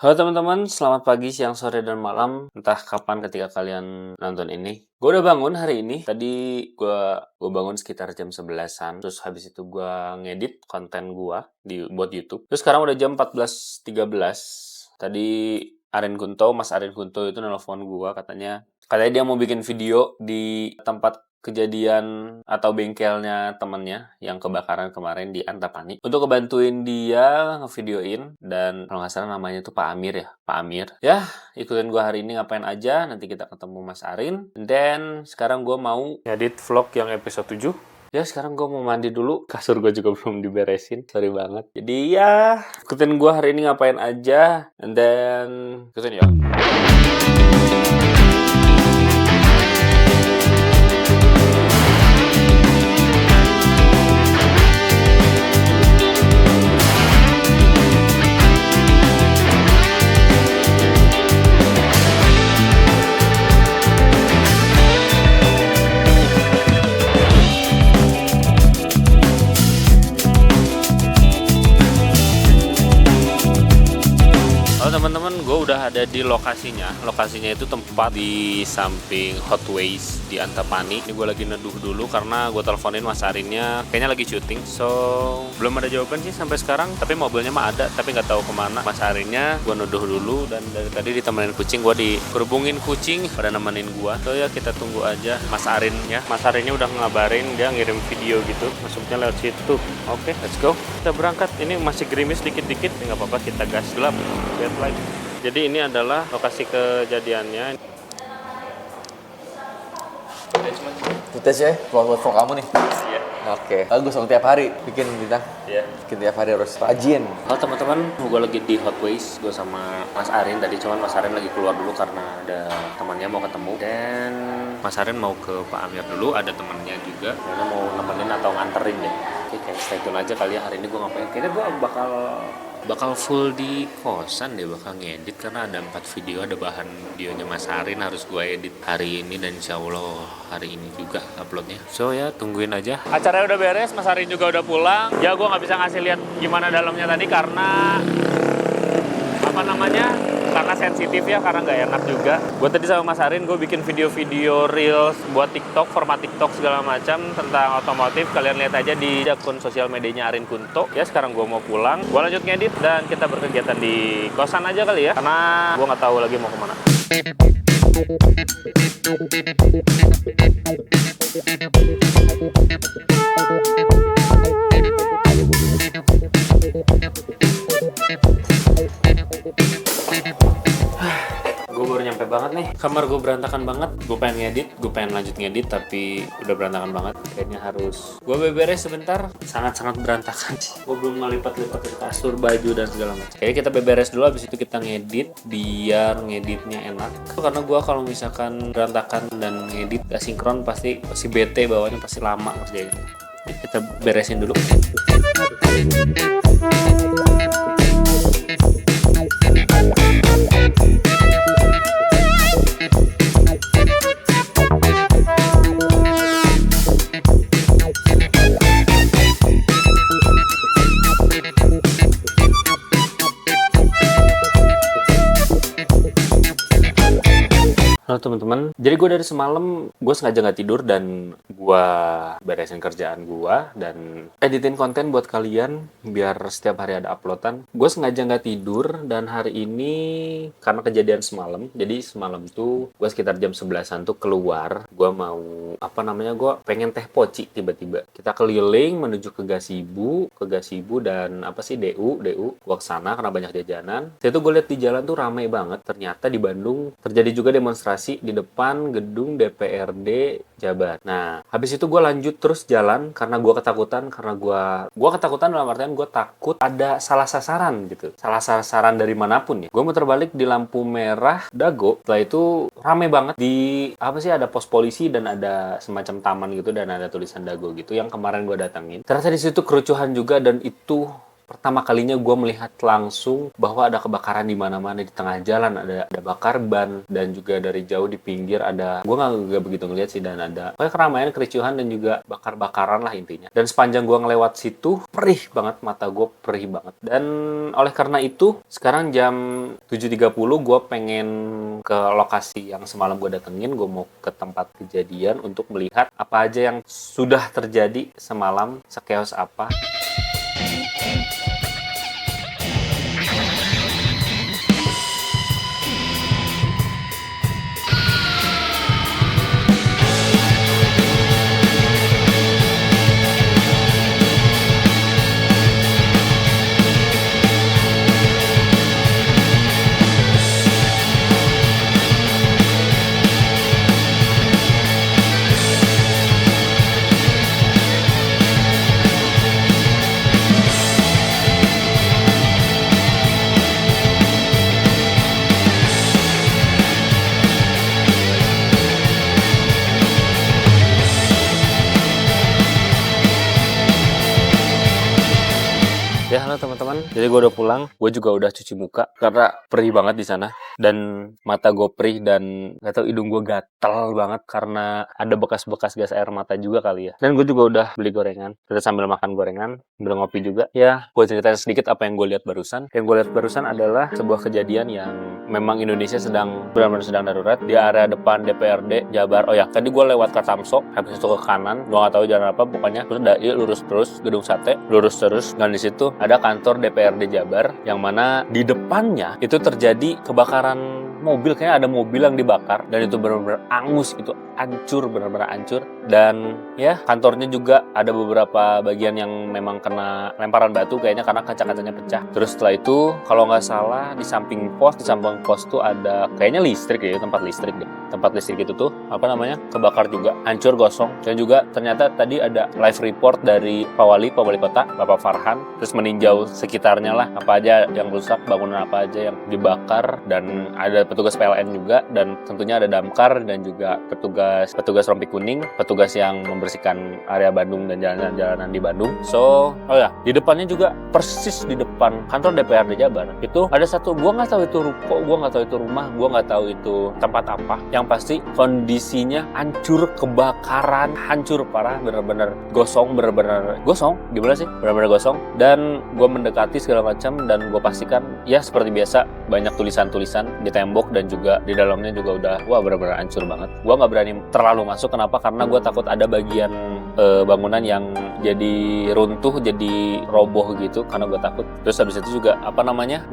Halo teman-teman, selamat pagi, siang, sore, dan malam. Entah kapan ketika kalian nonton ini. Gue udah bangun hari ini. Tadi gue bangun sekitar jam 11-an. Terus habis itu gue ngedit konten gue buat YouTube. Terus sekarang udah jam 14.13. Tadi Mas Arin Kunto itu nelfon gue katanya dia mau bikin video di tempat kejadian atau bengkelnya temennya yang kebakaran kemarin di Antapani untuk ngebantuin dia ngevideoin, dan kalau nggak salah namanya tuh Pak Amir ya. Ikutin gua hari ini ngapain aja, nanti kita ketemu Mas Arin. Dan sekarang gua mau ngedit vlog yang episode 7. Ya sekarang gue mau mandi dulu, kasur gue juga belum diberesin, sorry banget. Jadi ya ikutin gue hari ini ngapain aja, and then ikutin ya. Teman-teman, gue udah ada di lokasinya. Lokasinya itu tempat di samping Hot Wheels di Antapani. Ini gue lagi neduh dulu karena gue teleponin Mas Arinnya, kayaknya lagi syuting. So belum ada jawaban sih sampai sekarang. Tapi mobilnya mah ada, tapi nggak tahu kemana. Mas Arinnya gue neduh dulu, dan dari tadi ditemenin kucing. Gue dikerubungin kucing pada nemenin gue. So ya kita tunggu aja Mas Arin ya. Mas Arinnya udah ngabarin dia ngirim video gitu. Masuknya lewat situ. Oke, let's go. Kita berangkat. Ini masih gerimis dikit-dikit. Nggak apa-apa, kita gas gelap. Jadi ini adalah lokasi kejadiannya. Footage ya, vlog kamu nih. Iya. Oke. Bagus dong, tiap hari bikin bintang. Iya. Bikin tiap hari harus rajin. Halo teman-teman, gue lagi di Hot Wheels. Gue sama Mas Arin tadi, cuman Mas Arin lagi keluar dulu karena ada temannya mau ketemu. Dan Mas Arin mau ke Pak Amir dulu, ada temannya juga. Karena mau nemenin atau nganterin deh. Oke, kayak stay tune aja kali ya, hari ini gue ngapain. Kayaknya gue bakal full di kosan deh, bakal ngedit karena ada 4 video, ada bahan videonya Mas Arin harus gue edit hari ini, dan insya Allah hari ini juga uploadnya. So ya tungguin aja. Acaranya udah beres, Mas Arin juga udah pulang. Ya gue nggak bisa ngasih lihat gimana dalamnya tadi karena karena sensitif ya, karena nggak enak juga. Gue tadi sama Mas Arin, gue bikin video-video reels buat TikTok, format TikTok segala macam tentang otomotif. Kalian lihat aja di akun sosial medianya Arin Kunto. Ya sekarang gue mau pulang, gue lanjut ngedit dan kita berkegiatan di kosan aja kali ya, karena gue nggak tahu lagi mau kemana. Gue baru nyampe banget nih, kamar gue berantakan banget. Gue pengen lanjut ngedit tapi udah berantakan banget. Kayaknya harus gue beberes sebentar. Sangat berantakan sih. Gue belum ngelipat-lipat kasur, baju dan segala macam. Kayaknya kita beberes dulu, habis itu kita ngedit biar ngeditnya enak. Karena gue kalau misalkan berantakan dan ngedit gak sinkron pasti bete bawahnya, pasti lama ngerjain. Kita beresin dulu. Halo teman-teman, jadi gue dari semalam gue sengaja nggak tidur dan gue beresin kerjaan gue dan editin konten buat kalian biar setiap hari ada uploadan. Gue sengaja nggak tidur, dan hari ini karena kejadian semalam, jadi semalam tuh gue sekitar jam 11-an tuh keluar. Gue mau gue pengen teh poci tiba-tiba. Kita keliling menuju ke Gasibu dan DU. Gue kesana karena banyak jajanan. Itu gue lihat di jalan tuh ramai banget. Ternyata di Bandung terjadi juga demonstrasi di depan gedung DPRD Jabar. Nah, habis itu gue lanjut terus jalan karena gue ketakutan dalam artian gue takut ada salah sasaran gitu. Salah sasaran dari manapun ya. Gue muter balik di lampu merah Dago. Setelah itu rame banget di ada pos polisi dan ada semacam taman gitu dan ada tulisan Dago gitu yang kemarin gue datangin. Ternyata di situ kerucuhan juga, dan itu pertama kalinya gue melihat langsung bahwa ada kebakaran di mana-mana di tengah jalan, ada bakar ban, dan juga dari jauh di pinggir ada, gue nggak begitu ngeliat sih, dan ada kayak keramaian, kericuhan, dan juga bakar-bakaran lah intinya. Dan sepanjang gue ngelewat situ, perih banget, mata gue perih banget. Dan oleh karena itu, sekarang jam 7.30 gue pengen ke lokasi yang semalam gue datengin. Gue mau ke tempat kejadian untuk melihat apa aja yang sudah terjadi semalam, sekeos apa. Ya, halo teman-teman. Jadi gue udah pulang. Gue juga udah cuci muka karena perih banget di sana. Dan mata gue perih dan gak tau, hidung gue gatal banget karena ada bekas-bekas gas air mata juga kali ya. Dan gue juga udah beli gorengan. Kita sambil makan gorengan, sambil ngopi juga. Ya, gue ceritain sedikit apa yang gue lihat barusan. Yang gue lihat barusan adalah sebuah kejadian yang memang Indonesia benar-benar sedang darurat. Di area depan DPRD Jabar. Oh ya, tadi gue lewat Katamso, habis itu ke kanan. Gue gak tahu jalan apa, pokoknya terus lurus terus, gedung sate, lurus terus. Dan di situ ada kantor DPRD Jabar, yang mana di depannya itu terjadi kebakaran mobil. Kayaknya ada mobil yang dibakar, dan itu benar-benar angus, itu hancur, benar-benar hancur. Dan ya, kantornya juga ada beberapa bagian yang memang kena lemparan batu kayaknya karena kaca-kacanya pecah. Terus setelah itu, kalau nggak salah, di samping pos tuh ada kayaknya listrik ya, tempat listrik deh. Tempat listrik itu tuh kebakar juga, hancur, gosong. Dan juga ternyata tadi ada live report dari Pak Wali Kota, Bapak Farhan, terus meninjau sekitarnya lah, apa aja yang rusak, bangunan apa aja yang dibakar, dan ada petugas PLN juga, dan tentunya ada damkar, dan juga petugas rompi kuning, petugas yang membersihkan area Bandung dan jalanan-jalanan di Bandung. Di depannya juga, persis di depan kantor DPRD Jabar, itu ada satu, gua nggak tahu itu ruko, gua nggak tahu itu rumah, gua nggak tahu itu tempat apa. Yang pasti kondisinya hancur, kebakaran, hancur parah, benar-benar gosong, gimana sih? Benar-benar gosong. Dan gue mendekati segala macam, dan gue pastikan ya seperti biasa banyak tulisan-tulisan di tembok, dan juga di dalamnya juga udah benar-benar hancur banget. Gue nggak berani terlalu masuk. Kenapa? Karena gue takut ada bagian bangunan yang jadi runtuh, jadi roboh gitu, karena gue takut. Terus habis itu juga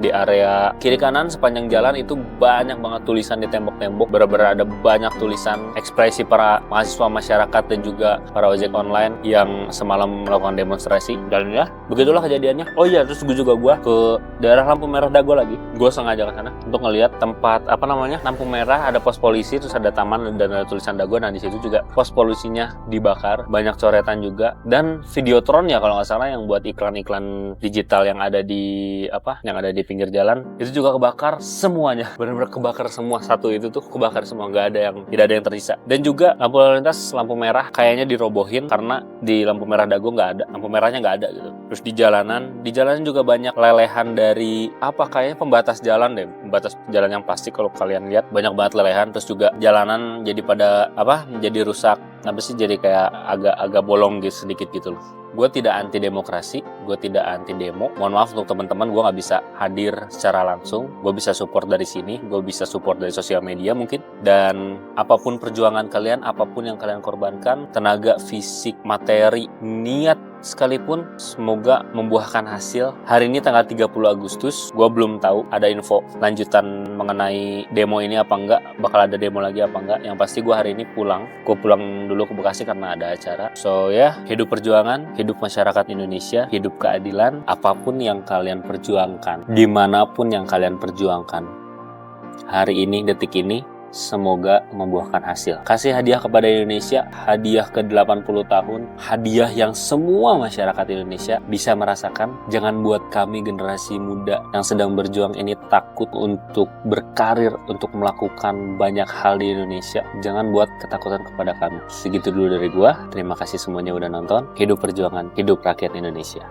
di area kiri kanan sepanjang jalan itu banyak banget tulisan di tembok-tembok. Benar-benar ada banyak tulisan ekspresi para mahasiswa, masyarakat, dan juga para ojek online yang semalam melakukan demonstrasi. Dan ya begitulah kejadiannya. Oh iya, terus gue ke daerah lampu merah Dago lagi. Gue sengaja ke sana untuk ngelihat tempat lampu merah, ada pos polisi, terus ada taman, dan ada tulisan Dago. Nah, di situ juga pos polisinya dibakar, banyak coretan juga, dan Videotron ya kalau nggak salah, yang buat iklan-iklan digital yang ada di pinggir jalan, itu juga kebakar semuanya. Benar-benar kebakar semua, satu itu tuh kebakar semua, tidak ada yang tersisa. Dan juga lampu lalu lintas, lampu merah kayaknya dirobohin karena di lampu merah Dago nggak ada, lampu merahnya nggak ada gitu. Terus di jalanan juga banyak lelehan dari kayaknya pembatas jalan deh, pembatas jalan yang plastik. Kalau kalian lihat banyak banget lelehan. Terus juga jalanan jadi jadi rusak, jadi kayak agak bolong gitu sedikit gitu loh. Gue tidak anti demokrasi, gue tidak anti demo. Mohon maaf untuk teman-teman, gue nggak bisa hadir secara langsung. Gue bisa support dari sini, gue bisa support dari sosial media mungkin. Dan apapun perjuangan kalian, apapun yang kalian korbankan, tenaga, fisik, materi, niat sekalipun, semoga membuahkan hasil. Hari ini tanggal 30 Agustus, gue belum tahu ada info lanjutan mengenai demo ini apa enggak, bakal ada demo lagi apa enggak. Yang pasti gue hari ini pulang dulu ke Bekasi karena ada acara. So ya, hidup perjuangan, hidup masyarakat Indonesia, hidup keadilan, apapun yang kalian perjuangkan, dimanapun yang kalian perjuangkan, hari ini, detik ini, semoga membuahkan hasil. Kasih hadiah kepada Indonesia, hadiah ke 80 tahun, hadiah yang semua masyarakat Indonesia bisa merasakan. Jangan buat kami generasi muda yang sedang berjuang ini takut untuk berkarir, untuk melakukan banyak hal di Indonesia. Jangan buat ketakutan kepada kami. Segitu dulu dari gua. Terima kasih semuanya udah nonton. Hidup perjuangan, hidup rakyat Indonesia.